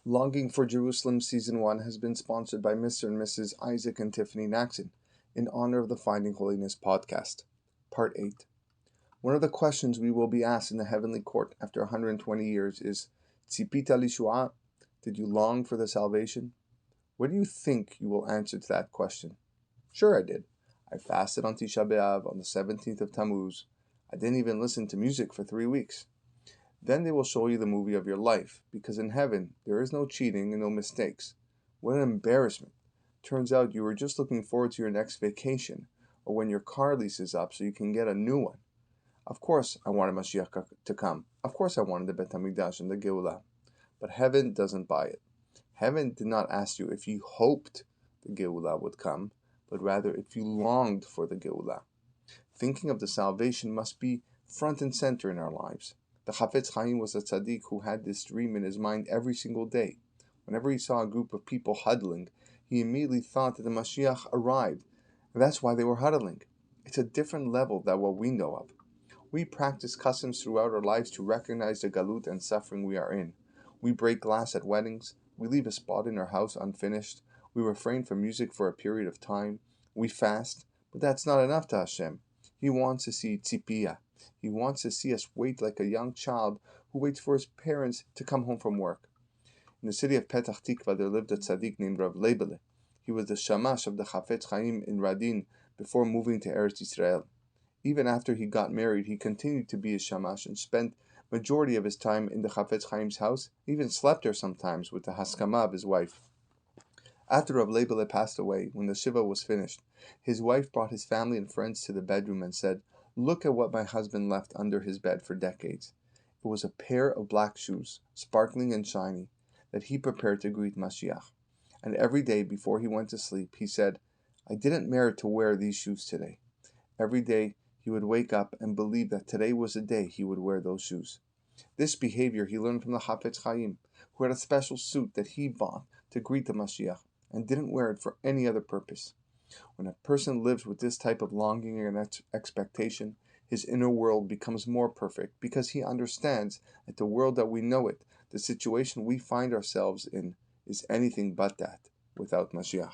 Longing for Jerusalem Season 1 has been sponsored by Mr. and Mrs. Isaac and Tiffany Naxon in honor of the Finding Holiness podcast. Part 8. One of the questions we will be asked in the heavenly court after 120 years is, Tzipita lishua? Did you long for the salvation? What do you think you will answer to that question? Sure I did. I fasted on Tisha B'Av on the 17th of Tammuz. I didn't even listen to music for 3 weeks. Then they will show you the movie of your life, because in heaven there is no cheating and no mistakes. What an embarrassment. Turns out you were just looking forward to your next vacation, or when your car lease is up so you can get a new one. Of course I wanted Mashiach to come. Of course I wanted the Bet HaMikdash and the Geulah. But heaven doesn't buy it. Heaven did not ask you if you hoped the Geulah would come, but rather if you longed for the Geulah. Thinking of the salvation must be front and center in our lives. The Chafetz Chaim was a tzaddik who had this dream in his mind every single day. Whenever he saw a group of people huddling, he immediately thought that the Mashiach arrived, and that's why they were huddling. It's a different level than what we know of. We practice customs throughout our lives to recognize the galut and suffering we are in. We break glass at weddings, we leave a spot in our house unfinished, we refrain from music for a period of time, we fast, but that's not enough to Hashem. He wants to see tzipiyah. He wants to see us wait like a young child who waits for his parents to come home from work. In the city of Petach Tikva there lived a tzaddik named Rav Leibele. He was the shamash of the Chafetz Chaim in Radin before moving to Eretz Yisrael. Even after he got married, he continued to be his shamash and spent majority of his time in the Chafetz Chaim's house, even slept there sometimes with the haskama of his wife. After Rav Leibele passed away, when the shiva was finished, his wife brought his family and friends to the bedroom and said, "Look at what my husband left under his bed for decades." It was a pair of black shoes, sparkling and shiny, that he prepared to greet Mashiach. And every day before he went to sleep, he said, "I didn't merit to wear these shoes today." Every day he would wake up and believe that today was the day he would wear those shoes. This behavior he learned from the Chafetz Chaim, who had a special suit that he bought to greet the Mashiach and didn't wear it for any other purpose. When a person lives with this type of longing and expectation, his inner world becomes more perfect because he understands that the world that we know it, the situation we find ourselves in, is anything but that without Mashiach.